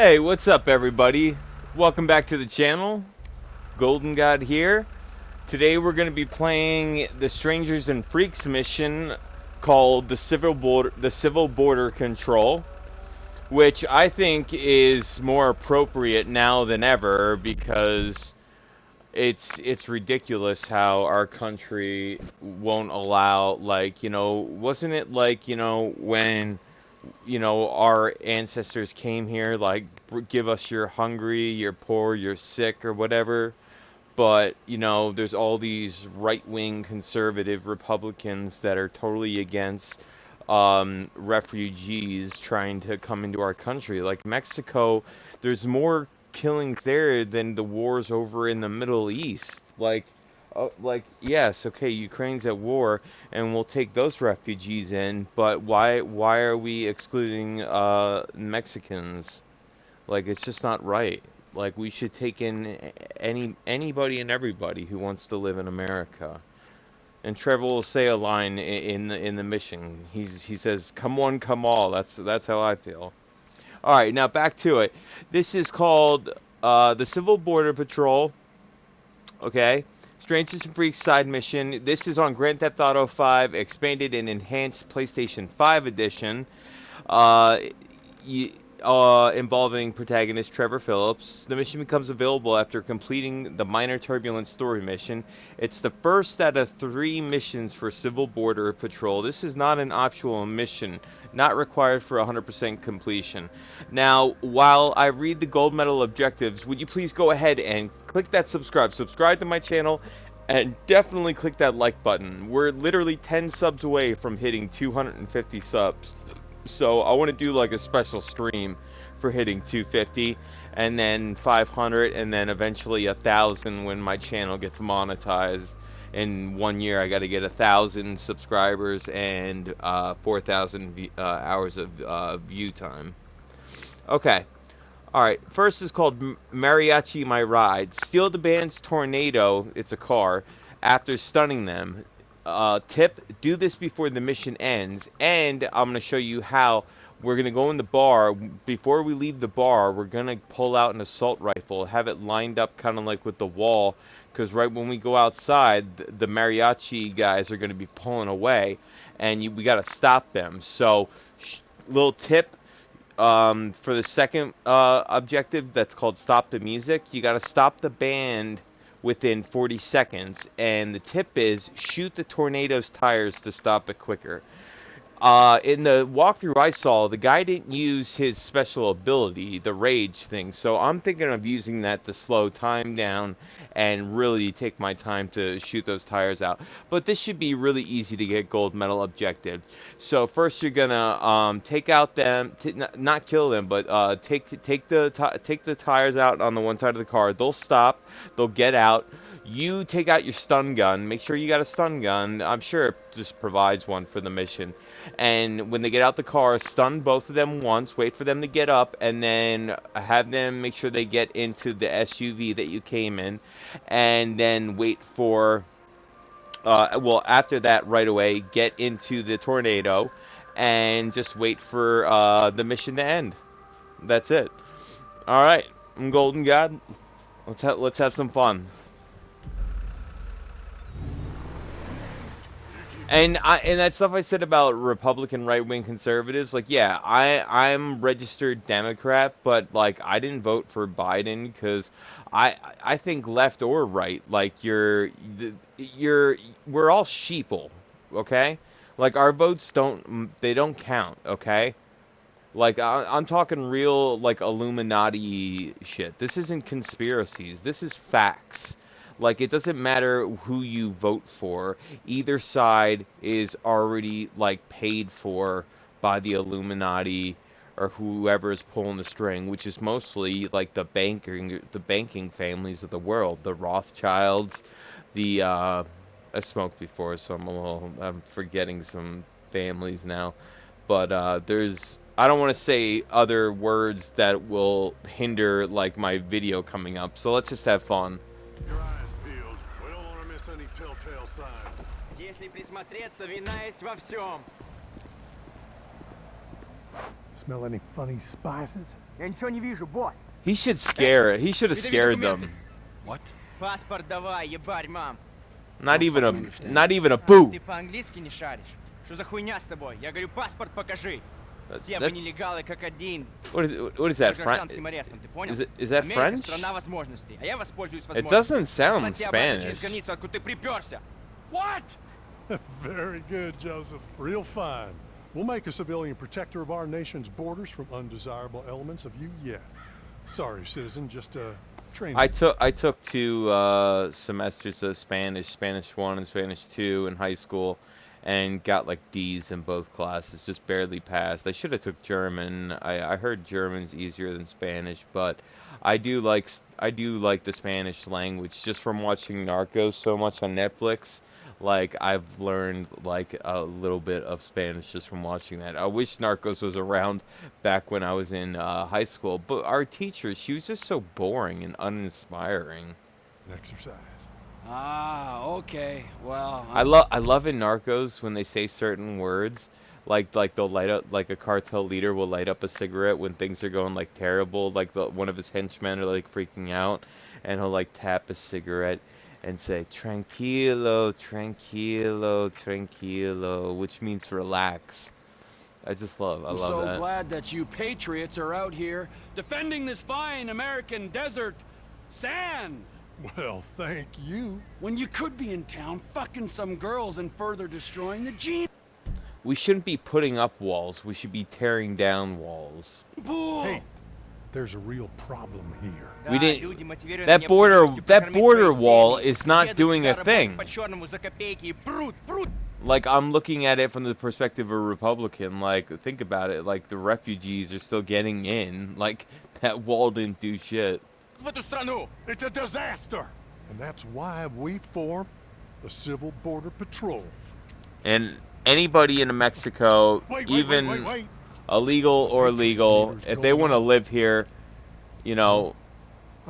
Hey, what's up everybody? Welcome back to the channel. Golden God here. Today we're going to be playing the Strangers and Freaks mission called the Civil Border Control, which I think is more appropriate now than ever because it's ridiculous how our country won't allow, like, wasn't it like, when our ancestors came here, like, give us you're hungry, you're poor, you're sick, or whatever. But, there's all these right-wing conservative Republicans that are totally against refugees trying to come into our country. Like Mexico, there's more killings there than the wars over in the Middle East. Like, yes, okay, Ukraine's at war, and we'll take those refugees in, but why are we excluding Mexicans? Like, it's just not right. Like, we should take in anybody and everybody who wants to live in America. And Trevor will say a line in the mission. He says, "Come one, come all." That's how I feel. All right, now back to it. This is called the Civil Border Patrol. Okay, Strangers and Freaks side mission. This is on Grand Theft Auto 5, expanded and enhanced PlayStation 5 edition. Uh, Involving protagonist Trevor Philips. The mission becomes available after completing the minor Turbulence story mission. It's the first out of 3 missions for Civil Border Patrol. This is not an optional mission, not required for 100% completion. Now, while I read the gold medal objectives, would you please go ahead and click that subscribe to my channel, and definitely click that like button. We're literally 10 subs away from hitting 250 subs. So I want to do like a special stream for hitting 250, and then 500, and then eventually 1,000 when my channel gets monetized. In 1 year, I got to get 1,000 subscribers and 4,000 hours of view time. Okay. Alright, first is called Mariachi My Ride. Steal the band's tornado, it's a car, after stunning them. Tip, do this before the mission ends, and I'm going to show you how. We're going to go in the bar. Before we leave the bar, we're going to pull out an assault rifle, have it lined up kind of like with the wall, because right when we go outside, the mariachi guys are going to be pulling away, and we got to stop them. So, little tip, for the second objective, that's called Stop the Music, you got to stop the band within 40 seconds, and the tip is shoot the tornado's tires to stop it quicker. In the walkthrough I saw, the guy didn't use his special ability, the rage thing, so I'm thinking of using that to slow time down and really take my time to shoot those tires out. But this should be really easy to get gold medal objective. So first you're gonna take out them, not kill them, but take the tires out on the one side of the car. They'll stop, they'll get out. You take out your stun gun. Make sure you got a stun gun. I'm sure it just provides one for the mission. And when they get out the car, stun both of them once, wait for them to get up, and then have them make sure they get into the SUV that you came in, and then wait for, well, after that, right away, get into the tornado, and just wait for the mission to end. That's it. Alright, I'm Golden God. Let's have some fun. And that stuff I said about Republican right-wing conservatives, like, yeah, I'm registered Democrat, but like I didn't vote for Biden because I think left or right, like we're all sheeple, okay? Like our votes don't count, okay? Like I'm talking real like Illuminati shit. This isn't conspiracies. This is facts. Like, it doesn't matter who you vote for. Either side is already, like, paid for by the Illuminati or whoever is pulling the string, which is mostly, like, the banking families of the world. The Rothschilds, I smoked before, so I'm forgetting some families now. But, I don't want to say other words that will hinder, like, my video coming up. So let's just have fun. Если присмотреться, вина есть во всем. Smell any funny spices? Я ничего не вижу, босс. He should scare. He should have scared them. What? Паспорт давай, ебарь, мам. Not even a Ты boo. по-английски не шаришь? Что за хуйня с тобой? Я говорю, паспорт покажи. Все вы нелегалы как один. What is that? Гражданским арестом, ты понял? Is that Америка French? страна возможностей, а я воспользуюсь It возможностью. doesn't sound Статья обратно через Spanish. границу, откуда ты приперся. What? Very good, Joseph. Real fine. We'll make a civilian protector of our nation's borders from undesirable elements of you yet. Sorry, citizen, just training. I took 2 semesters of Spanish 1 and Spanish 2 in high school, and got like D's in both classes, just barely passed. I should have took German. I heard German's easier than Spanish, but I do like the Spanish language just from watching Narcos so much on Netflix. Like, I've learned like a little bit of Spanish just from watching that. I wish Narcos was around back when I was in high school, but our teacher, she was just so boring and uninspiring. Exercise. Ah, okay. Well, I love in Narcos when they say certain words, like they'll light up, like a cartel leader will light up a cigarette when things are going like terrible, like one of his henchmen are like freaking out, and he'll like tap a cigarette and say tranquilo, tranquilo, tranquilo, which means relax. I love I'm so that. glad that you patriots are out here defending this fine American desert sand. Well, thank you. When you could be in town fucking some girls and further destroying the gene. We shouldn't be putting up walls. We should be tearing down walls. Hey, there's a real problem here. We didn't. That border wall is not doing a thing. Like, I'm looking at it from the perspective of a Republican. Like, think about it. Like, the refugees are still getting in. Like, that wall didn't do shit. It's a disaster, and that's why we formed the Civil Border Patrol. And anybody in Mexico, even illegal or legal, if they want to live here, you know,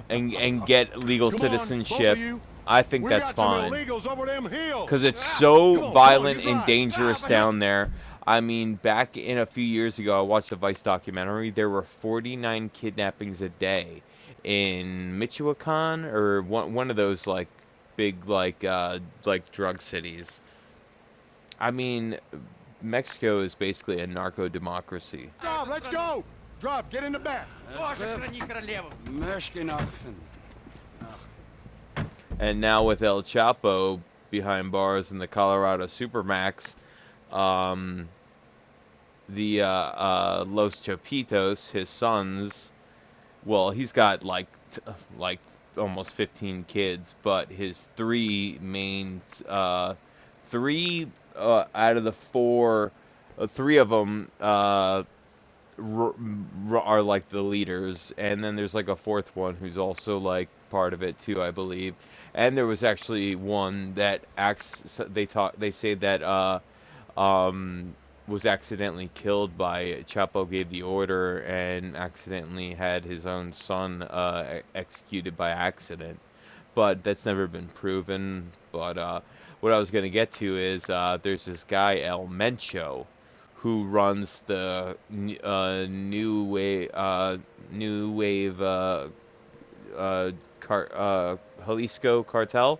and get legal citizenship, I think that's fine. Because it's so violent and dangerous down there. I mean, back in a few years ago, I watched a Vice documentary. There were 49 kidnappings a day in Michoacan, or one of those like big like drug cities. I mean, Mexico is basically a narco democracy. Drop, let's go. Drop, get in the back. And now with El Chapo behind bars in the Colorado Supermax, the Los Chapitos, his sons, well, he's got like almost 15 kids, but his 3 main, 3 out of the 4, 3 of them are like the leaders, and then there's like a 4th one who's also like part of it too, I believe. And there was actually one that they say that was accidentally killed by Chapo gave the order and accidentally had his own son executed by accident, but that's never been proven. But what I was going to get to is there's this guy El Mencho who runs the new wave Jalisco cartel,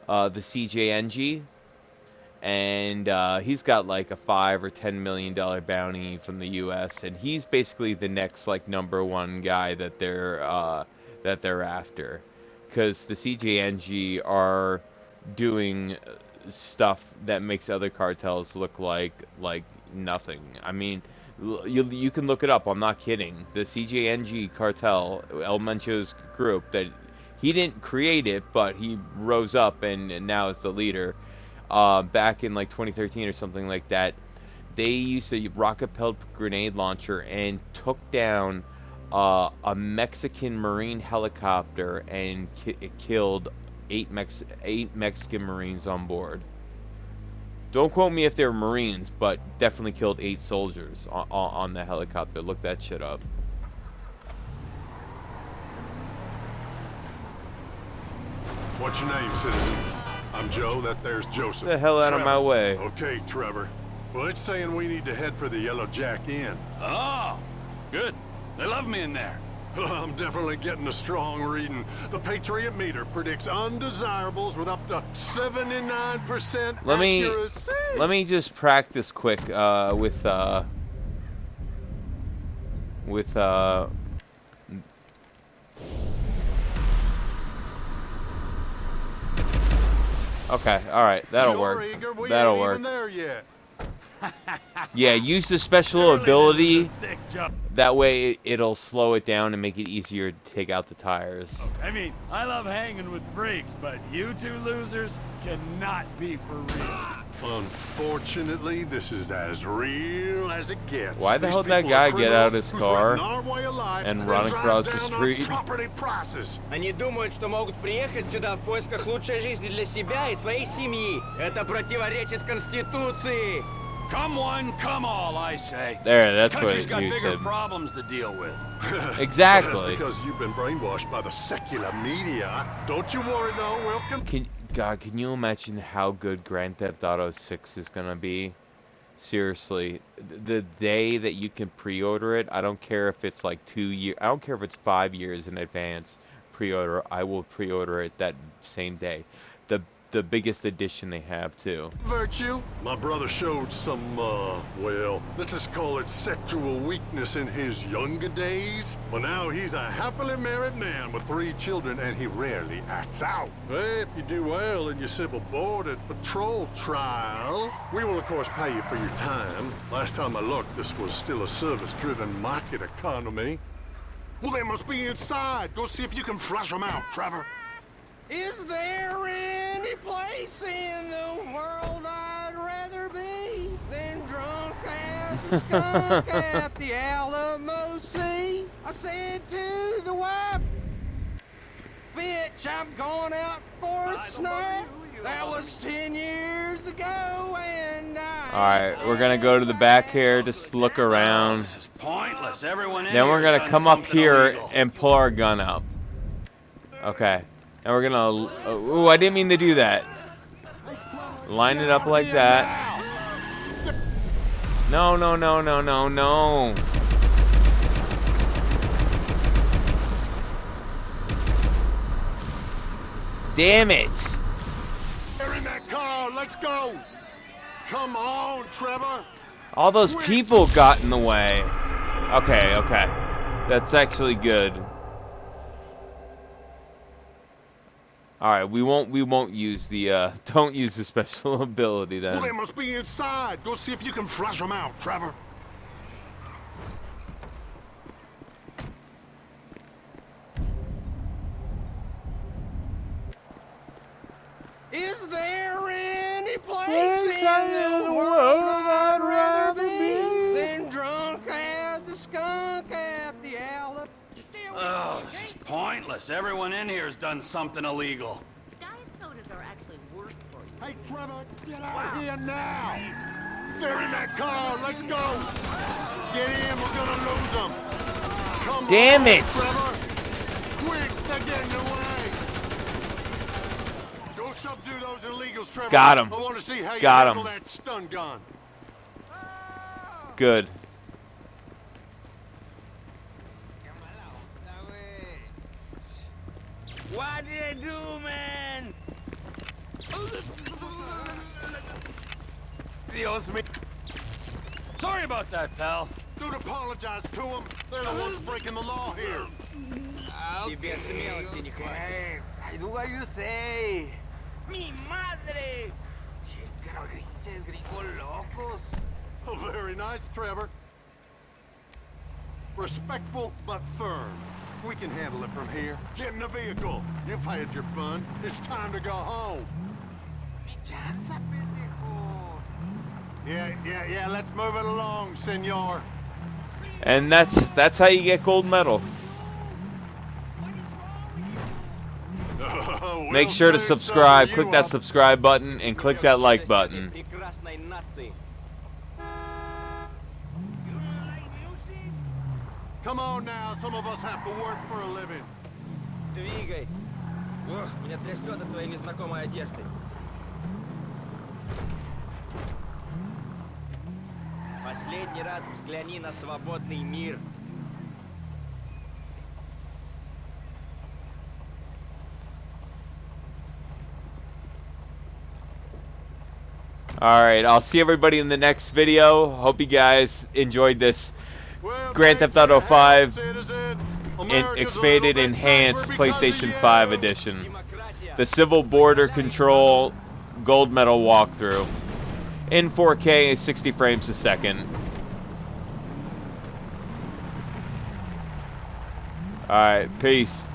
the CJNG. And he's got like a $5 or $10 million bounty from the U.S. and he's basically the next like #1 guy that they're after, because the CJNG are doing stuff that makes other cartels look like nothing. I mean, you can look it up. I'm not kidding. The CJNG cartel, El Mencho's group, that he didn't create it, but he rose up and now is the leader. Back in like 2013 or something like that, they used a rocket-propelled grenade launcher and took down a Mexican Marine helicopter and killed 8 Mexican Marines on board. Don't quote me if they were Marines, but definitely killed 8 soldiers on the helicopter. Look that shit up. What's your name, citizen? I'm Joe, that there's Joseph. Get the hell out of Trevor. my way. Okay, Trevor. Well, it's saying we need to head for the Yellow Jack Inn. Oh, good. They love me in there. I'm definitely getting a strong reading. The Patriot meter predicts undesirables with up to 79% accuracy. Let me just practice quick with okay, alright, that'll work. That'll work. Yeah, use the special ability. That way it'll slow it down and make it easier to take out the tires. I mean, I love hanging with freaks, but you two losers cannot be for real. Unfortunately, this is as real as it gets. Why the hell did that guy get out of his car and run across the street? Они думают, что могут приехать сюда в поисках лучшей жизни для себя и своей семьи. Это противоречит Конституции. Come one, come all, I say. There, that's what Country's got you bigger said. problems to deal with. Exactly. That's because you've been brainwashed by the secular media. Don't you worry, though. Welcome. God, can you imagine how good Grand Theft Auto 6 is gonna be? Seriously, the day that you can pre-order it, I don't care if it's like 2 years, I don't care if it's 5 years in advance pre-order, I will pre-order it that same day. The biggest edition they have too. Virtue? My brother showed some, well, let's just call it sexual weakness in his younger days. Well, now he's a happily married man with 3 children, and he rarely acts out. Hey, if you do well in your civil board at patrol trial, we will, of course, pay you for your time. Last time I looked, this was still a service-driven market economy. Well, they must be inside. Go see if you can flush them out, Trevor. Is there any place in the world I'd rather be than drunk as a skunk at the Alamo Sea? I said to the wife, bitch, I'm going out for a snack. That was 10 years ago, and Alright, we're gonna go to the back here, just look around. This is pointless. Everyone in Then we're here has gonna done come up something here illegal. and pull our gun up. Okay. And we're gonna... Ooh, I didn't mean to do that. Line it up like that. No, no, no, no, no, no. Damn it. They're in that car. Let's go. Come on, Trevor. All those people got in the way. Okay, okay. That's actually good. Alright, we won't use the, don't use the special ability then. Well, they must be inside. Go see if you can flush them out, Trevor. is there any place Yes, in the world I'd rather be than drunk as a skunk at the Alamo? Oh, this is pointless. Everyone in here has done something illegal. Diet sodas are actually worse for you. Hey, Trevor, get out of here now. They're in that car. Let's go. Get in. We're going to lose them. Come Damn on, it. Trevor. Quick, they're getting away. Go subdue those illegals, Trevor. Got 'em. I want to see how you Got handle 'em. that stun gun. Good. What did you do, man? Dios mío. Sorry about that, pal. Don't apologize to them. They're the ones breaking the law here. Тебе смелости не хватит. I do what you say. Mi madre! Pinches gringos locos. Oh, very nice, Trevor. Respectful but firm. We can handle it from here. Get in the vehicle. You've had your fun. It's time to go home. Chanza, pendejo. Yeah, let's move it along, senor. And that's how you get gold medal. Make sure to subscribe, click that subscribe button, and click that like button. Прекрасной нации. Come on now, some of us have to work for a living. Двигай. Ох, меня трясет от твоей незнакомой одежды. последний раз взгляни на свободный мир. Alright, I'll see everybody in the next video. Hope you guys enjoyed this Grand Theft Auto 5 expanded, enhanced PlayStation 5 edition. The Civil Border Control Gold Medal walkthrough. In 4K, 60 frames a second. Alright, peace.